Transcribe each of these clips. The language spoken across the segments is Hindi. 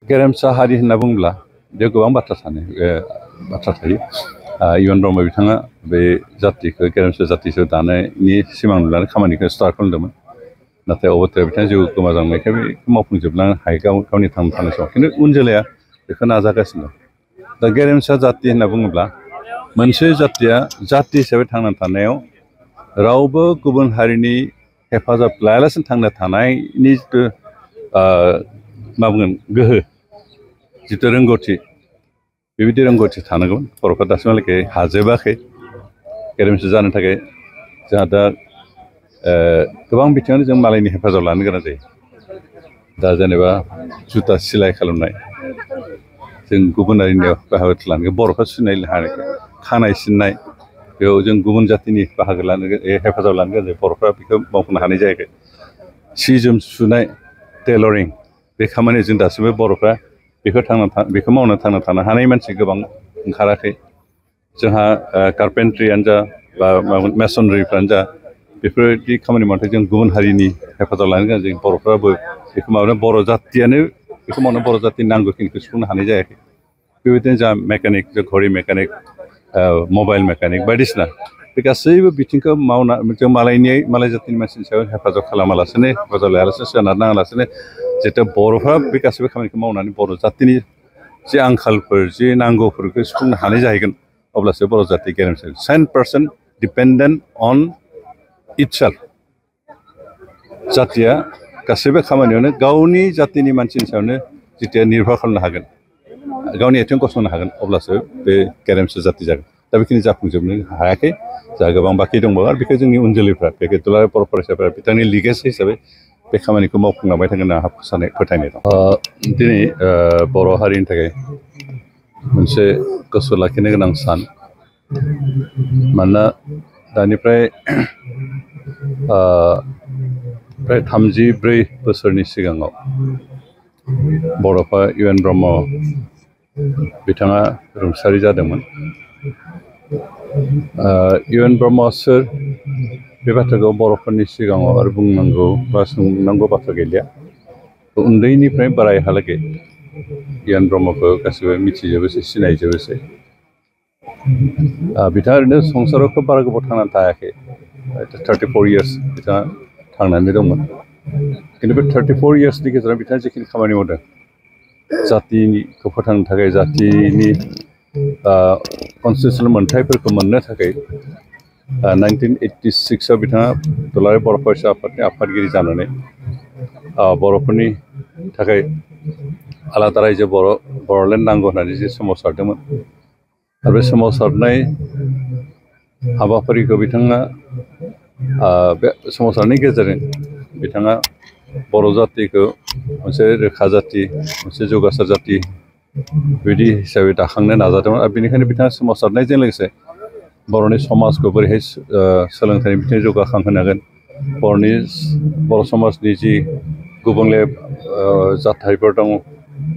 गेरेमसा हारि होनना बुङोब्ला बेयाव गोबां बाथ्रा थायो इउएन ब्रह्म बिथाङा बे जातिखौ गेरेमसा जातिखौ दानायनि सिमां नुनानै खामानिखौ स्टार्ट खालामदोंमोन नाथाय अबथायाव बिथाङा जिउ गोमालांनायखाय बेखौ मावफुंजोबनो हायो गावनि थांना थानाय समाव खिन्थु उन जोलैया बेखौ नाजागासिनो दा गेरेमसा जाति होनना बुङोब्ला मोनसे जातिया जाति हिसाबै थांना थानायाव रावबो गुबुन हारिनि हेफाजाब लायालासिनो थांना थानायनि जिथु मा बुंगोन गोहो जिथु रोंगौथि बेबायदि रोंगौथि थानांगौ बर'फ्रा दासिमहालागै हाजोबाखै गेरेमसा जानो थाखाय जोंहा दा गोबां बिथिङावनो जों मालायनि हेफाजाब लानो गोनां जायो दा जेनेबा जुथा सिलाइ खालामनाय जों गुबुन हारिनि बाहागो लानो बर'फ्रा सिनाय हानाय खानाय सिननाय बेयाव जों गुबुन जातिनि बाहागो लानो हेफाजाब लानो गोनां जायो बर'फ्रा बेखौ मावफुंनो हानाय जायाखै सि जोम सुनाय टेलरिं बे खामानिया जों दासिमबो बर'फ्रा बेखौ मावना थांना थानो हानाय मानसि गोबां ओंखाराखै जोंहा कारपेन्ट्रियानो जा बा मेसनरिफ्रानो जा बेफोरबायदि खामानि मावनानै जों गुबुन हारिनि हेफाजाब लानो गोनां जायो बर'फ्राबो बेखौ मावनो बर' जातियानो बेखौ मावनो बर' जातिनि नांगौखिनिखौ सुफुंनो हानाय जायाखै बेबायदिनो जा मेकानिक घरि मेकानिक मबाइल मेकानिक बायदिसिना बे गासैबो बिथिंखौ मावना जों मालाय जातिनि मानसिनि सायाव हेफाजाब खालामालासिनो हेफाजाब लायालासिनो सोनार नाङालासिनो जितु बर'फ्रा बे गासैबो खामानिखौ मावनानै बर' जातिनि जे आंखालफोर जे नांगौफोरखौ सुफुंनो हानाय जाहैगोन अब्लासो बर' जाति गेरेमसा 100% डिपेन्डेन्ट अन इटसेल्फ जातिया गासैबो खामानियावनो गावनि जातिनि मानसिनि सायावनो जितिया निर्भर खालामनो हागोन गावनि आथिङाव गसंनो हागोन अब्लासो बे गेरेमसा जाति जागोन दा बेखिनि जाफुंजोबनो हायाखै जोंहा गोबां बाखि दंबावो आरो बेखौ जोंनि उन जोलैफ्रा बे दुलाराय बर' फरायसाफोरा बिथांनि लिगेसि हिसाबै बे खामानिखौ मावफुंलांबाय थागोन होनना आंहा फोथायनाय दं दिनै बर' हारिनि थाखाय मोनसे गोसो लाखिनो गोनां सान मानोना दानिफ्राय प्राय 34 बोसोरनि सिगाङाव बड'फा इउएन ब्रह्म बिथाङा रुंसारि जादोंमोन इउएन ब्रह्मआ सोर बे बाथ्राखौ बर'फोरनि सिगाङाव आरो बुंनांगौ बा सोंनांगौ बाथ्रा गैलिया उन्दैनिफ्राय बोरायहालागै इउएन ब्रह्मखौ गासैबो मिथिजोबोसै सिनायजोबोसै बिथाङा ओरैनो संसाराव खोब बारा गोबाव थांनानै थायाखै 34 इयार्स बिथाङा थांनानै दंमोन खिन्थु बे 34 इयार्सनि गेजेराव बिथाङा जिखिनि खामानि मावदों जातिखौ फोथांनो थाखाय जातिनि कनस्टिटिउसनेल मोन्थाइफोरखौ मोननो थाखाय 1986आव बिथाङा दुलाराय बर' फरायसा आफादनि आफादगिरि जानानै बर'फोरनि थाखाय आलादा रायजो बर'लेण्ड नांगौ होननानै जे सोमावसारदोंमोन आरो बे सोमावसारनाय हाबाफारिखौ बिथाङा बे सोमावसारनायनि गेजेरजों बिथाङा बर' जातिखौ मोनसे रोखा जाति मोनसे जौगासार जाति बिदि हिसाबै दाखांनो नाजादोंमोन आरो बेनिखायनो बिथाङा सोमावसारनायजों लोगोसे बर'नि समाजखौ बोरैहाय सोलोंथाइनि बिथिङाव जौगाखांहोनो हागोन बर' समाजनि जि गुबुंले जाथायफोर दङ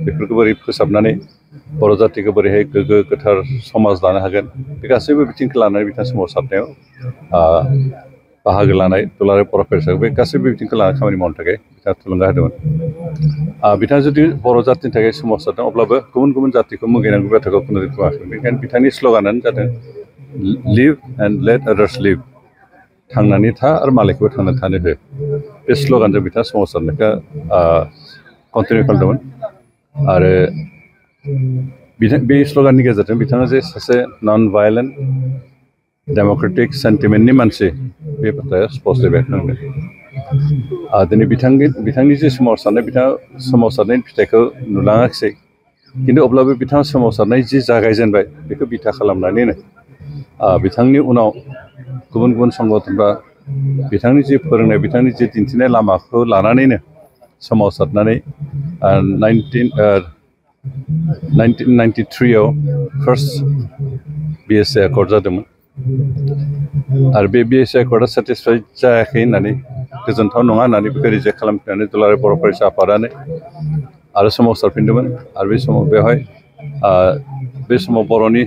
बेफोरखौ बोरै फोसाबनानै बर' जातिखौ बोरैहाय गोग्गो गोथार समाज लानो हागोन बे गासैबो बिथिंखौ लानानै बिथाङा सोमावसारनायाव बाहागो लानाय दुलाराय बर' फरायसा बे गासैबो बिथिंखौ लानानै खामानि मावनो थाखाय बिथाङा थुलुंगा होदोंमोन बिथाङा जुदि बर' जातिनि थाखाय सोमावसारदों अब्लाबो गुबुन गुबुन जातिखौ मुगैनांगौ बाथ्राखौ बुङाखै बेनिखायनो बिथांनि स्ल'गानानो जादों live and let others live थांनानै था आरो मालायखौबो थांनानै थानो हो बे स्ल'गानजों बिथाङा सोमावसारनायखौ कन्टिनिउ खालामदोंमोन आरो बे स्ल'गाननि गेजेरजों बिथाङा जे सासे नन भायलेन्ट डेम'क्रेटिक सेन्टिमेन्टनि मानसि बे बाथ्राया स्पष्टयै बेरखांदों दिनै बिथांनि जे सोमावसारनाय बिथाङा सोमावसारनायनि फिथाइखौ नुलाङाखिसै खिन्थु अब्लाबो बिथाङा सोमावसारनाय जि जागायजेनबाय बेखौ बिथा खालामनानैनो बिथांनि उनाव गुबुन गुबुन संगठनफ्रा बिथांनि जि फोरोंनाय बिथांनि जि दिन्थिनाय लामाखौ लानानैनो सोमावसारनानै 1993आव फार्स्ट BSc एकर्ड जादोंमोन आरो बे BSc एकर्डआ सेटिसफाइड जायाखै होननानै गोजोनथाव नङा होननानै बेखौ रिजेक्ट खालामफिननानै दुलाराय बर' फरायसा आफादानो आरो सोमावसारफिनदोंमोन आरो बे समाव बे समाव बर'नि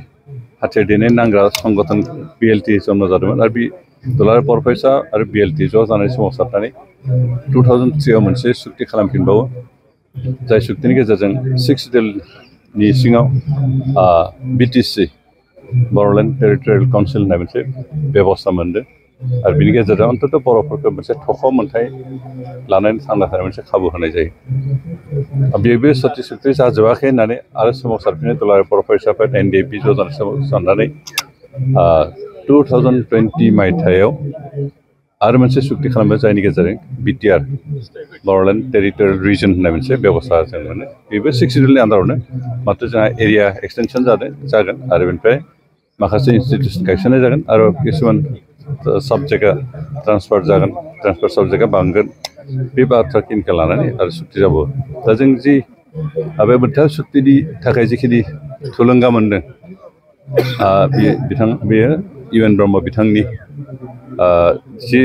हाथियार दैनाय नांग्रा संगठन BLT जन्म जादोंमोन आरो बे दुलाराय बर' फरायसा आरो BLT ज' जानानै सोमावसारनानै 2003आव मोनसे सुक्ति खालामफिनबावो जाय सुक्तिनि गेजेरजों 6 सिडिउलनि सिङाव BTC बर'लेण्ड टेरिटरियेल काउन्सिल होननाय मोनसे बेबस्था मोनदों आरो बिनि गेजेरजों अन्तत बर'फोरखौ मोनसे थख' मोनथाय लानानै थांना थानाय मोनसे खाबु होनाय जायो बेबो सति सुक्ति जाजोबाखै होननानै आरो सोमावसारफिननो दुलाराय बर' फरायसाफोर NDP ज' जानानै सोमावसारनानै 2020 मायथाइयाव आरो मोनसे सुक्ति खालामबाय जायनि गेजेरजों BTR बर'लेण्ड टेरिटरियेल रिजन होननाय मोनसे बेबस्था जों मोनो बेबो 6 सिडिउलनि आन्दारावनो मात्र जोंहा एरिया एक्सटेनसन जागोन आरो बेनिफ्राय माखासे इनस्टिट्युसन गायसननाय जागोन आरो किसुमान साबजेक्टआ ट्रान्सफार साबजेक्टआ बांगोन बे बाथ्राखिनिखौ लानानै आरो सुक्ति जाबावो दा जों जि बे मोनथाम सुक्तिनि थाखाय जिखिनि थुलुंगा मोनदों बेयो UN ब्रह्म बिथांनि जि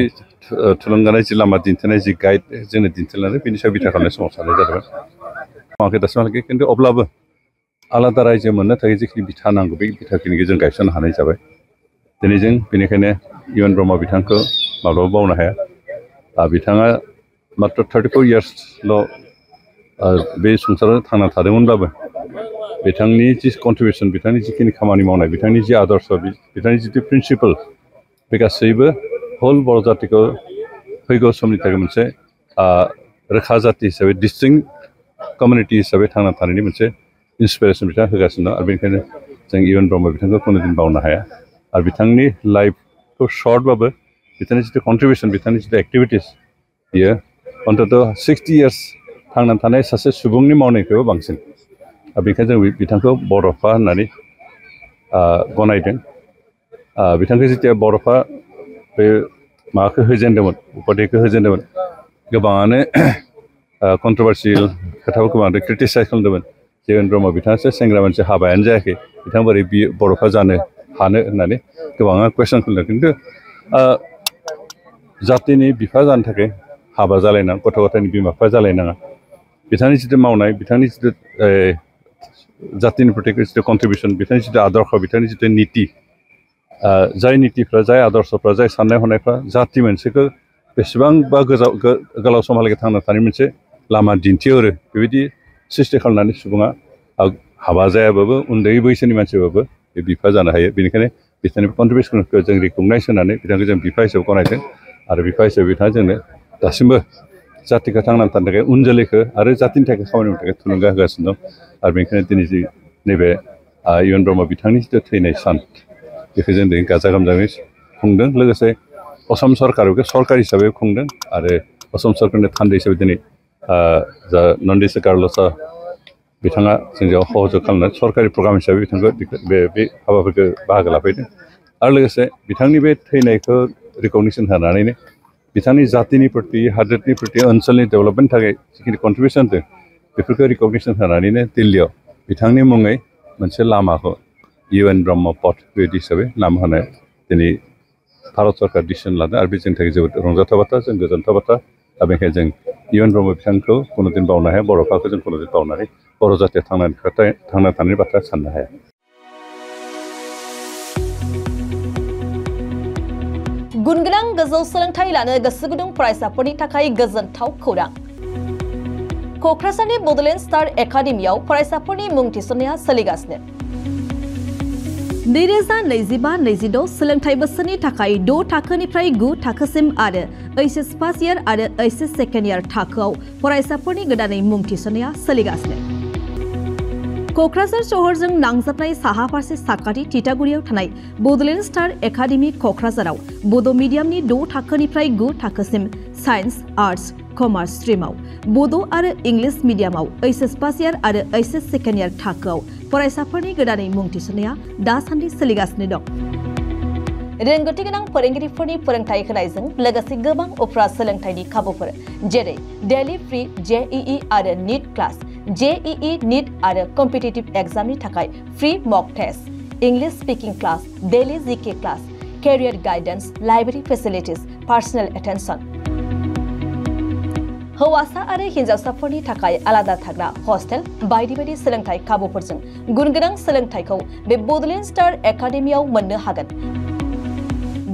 थुलुंगानाय जि लामा दिन्थिनाय जि गाइड जोंनो दिन्थिलांनाय बेनि सायाव बिथा खालामनाय समाव साननाय जादोंमोन मावाखै दासिमहालागै खिन्थु अब्लाबो आलादा रायजो मोननो थाखाय जिखिनि बिथा नांगौ बे बिथाखिनिखौ जों गायसननो हानाय जाबाय दिनै जों बेनिखायनो UN ब्रह्म बिथांखौ माब्लाबा बावनो हाया बिथाङा मात्र 34 इयार्सल' बे संसाराव थांना थादोंमोनब्लाबो बिथांनि जि कन्ट्रिबिउसन बिथांनि जिखिनि खामानि मावनाय बिथांनि जि आदर्श बिथांनि जिथु प्रिन्सिपाल बे गासैबो हल बर' जातिखौ फैगौ समनि थाखाय मोनसे रोखा जाति हिसाबै डिस्टिंक्ट कमिउनिटि हिसाबै थांना थानायनि मोनसे इन्सपिरेसन बिथाङा होगासिनो दं आरो बेनिखायनो जों UN ब्रह्म बिथांखौ कुनुदिन बावनो हाया आरो बिथांनि लाइफखौ शर्टबाबो बिथांनि जिथु कन्ट्रिबिउसन बिथांनि जिथु एक्टिभिटिस बियो अन्तत 60 इयार्स थांना थानाय सासे सुबुंनि मावनायनिख्रुइबो बांसिन बेनिखायनो जों बिथांखौ बड'फा होननानै गनायदों बिथांखौ जेथिया बड'फा बे माबाखौ होजेनदोंमोन उपाधिखौ होजेनदोंमोन गोबाङानो कन्ट्रभार्सियेल खोथाफोरखौ बांद्राय क्रिटिसाइज खालामदोंमोन UN ब्रह्म बिथाङासो सेंग्रा मानसि हाबायानो जायाखै बिथाङा बोरै बड'फा जानो हानो होननानै गोबाङा कुइसन खालामदों खिन्थु जातिनि बिफा जानो थाखाय हाबा जालायनाङा गथ' गथायनि बिमा बिफा जालायनाङा बिथांनि जिथु मावनाय बिथांनि जिथु जातिनि प्रति जिथु कन्ट्रिबिउसन बिथांनि जिथु आदर्श बिथांनि जिथु निति जाय नितिफ्रा जाय आदर्शफ्रा जाय साननाय हनायफ्रा जाति मोनसेखौ बेसेबांबा गोलाव समहालागै थांना थानाय मोनसे लामा दिन्थिहरो बेबायदि सृष्टि खालामनानै सुबुङा हाबा जायाबाबो उन्दै बैसोनि मानसिबाबो बे बिफा जानो हायो बेनिखायनो बिथांनि कन्ट्रिबिउसनखौ जों रिकगनाइज होनानै बिथांखौ जों बिफा हिसाबै गनायदों आरो बिफा हिसाबै बिथाङा जोंनो दासिमबो जातिखौ थांनानै थानो थाखाय उन जोलैखौ आरो जातिनि थाखाय खामानि मावनो थाखाय थुलुंगा होगासिनो दं आरो बेनिखायनो दिनै जि नैबे UN ब्रह्म बिथांनि जिथु थैनाय सान बेखौ जों दिनै गाजा गोमजायै खुंदों लोगोसे असम सरकाराबो सरकार हिसाबै खुंदों आरो असम सरकारनि थान्दै हिसाबै दिनै जा नन्दिसा गारलसा बिथाङा जोंजों सहयोग खालामनानै सरकारि प्रग्राम हिसाबै बिथांखौ बे हाबाफोरखौ बाहागो लाफैदों आरो लोगोसे बिथांनि बे थैनायखौ रिकगनिसन होनानैनो बिथांनि जातिनि प्रति हादोरनि प्रति ओनसोलनि डेभेलपमेन्टनि थाखाय जिखिनि कन्ट्रिबिउसन होदों बेफोरखौ रिकगनिसन होनानैनो दिल्लीयाव बिथांनि मुङै मोनसे लामाखौ UN ब्रह्म पथ बेबायदि हिसाबै नाम होनाय दिनै भारत सरकार डिसिसन लादों आरो बे जोंनि थाखाय जोबोद रंजाथाव बाथ्रा जों गोजोनथाव बाथ्रा दा बेनिखायनो जों UN ब्रह्म बिथांखौ कुनुदिन बावनो हाया बर'फाखौ जों कुनुदिन बावनानै बर' जातिया थांना थानायनि बाथ्रा साननो हाया गुनगोनां गोजौ सोलोंथाइ लानो गोसो गुदुं फरायसाफोरनि थाखाय गोजोनथाव खौरां क'क्राझारनि बड'लेण्ड स्टार एकाडेमियाव फरायसाफोरनि मुं थिसननाया सोलिगासिनो 2025-26 सोलोंथाइ बोसोरनि थाखाय 6 थाखोनिफ्राय 9 थाखोसिम आरो HS फार्स्ट इयार आरो HS सेकेन्ड इयार थाखोआव फरायसाफोरनि गोदानै मुं थिसननाया सोलिगासिनो क'क्राझार सहरजों नांजाबनाय साहा फारसे साखाथि तितागुरियाव थानाय बड'लेण्ड स्टार एकाडेमि क'क्राझाराव बड' मिडियामनि 6 थाखोनिफ्राय 9 थाखोसिम साइन्स आर्ट्स कमार्स स्ट्रिमाव बड' आरो इंलिश मिडियामाव HS फार्स्ट इयार आरो HS सेकेन्ड इयार थाखोआव फरायसाफोरनि गोदानै मुं थिसननाया दासान्दि सोलिगासिनो दं रोंगौथि गोनां फोरोंगिरिफोरनि फोरोंथाय होनायजों लोगोसे गोबां उफ्रा सोलोंथाइनि खाबुफोर जेरै डेली फ्री JEE आरो नीट क्लास JEE नीट आरो कम्पिटिटिभ एग्जामनि थाखाय free mock test English speaking class daily GK class career guidance library facilities personal attention हौवासा आरो हिन्जावसाफोरनि थाखाय आलादा थाग्रा हस्टेल बायदि बायदि सोलोंथाइ खाबुफोरजों गुनगोनां सोलोंथाइखौ बे बड'लेण्ड स्टार एकाडेमियाव मोननो हागोन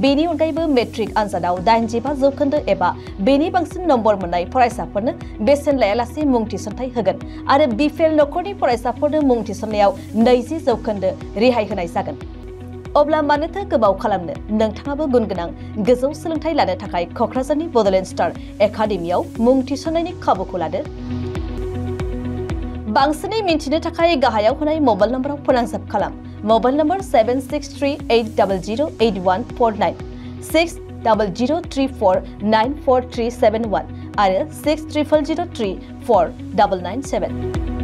बेनि अनगायैबो मेट्रिक आनजादाव 85 जौखोन्दो एबा बेनि बांसिन नम्बर मोननाय फरायसाफोरनो बेसेन लायालासे मुं थिसनथाइ होगोन आरो बिफेल नखरनि फरायसाफोरनो मुं थिसननायाव 20 जौखोन्दो रेहाय होनाय जागोन। अब्ला मानोथो गोबाव खालामनो नोंथाङाबो गुनगोनां गोजौ सोलोंथाइ लानो थाखाय क'क्राझारनि बड'लेण्ड स्टार एकाडेमियाव मुं थिसननायनि खाबुखौ लादो। बांसिनै मिन्थिनो थाखाय गाहायाव होनाय मबाइल नम्बराव फोनांजाब खालाम। मबाइल नम्बर 7638008149 6003494371 आरो 6000034997।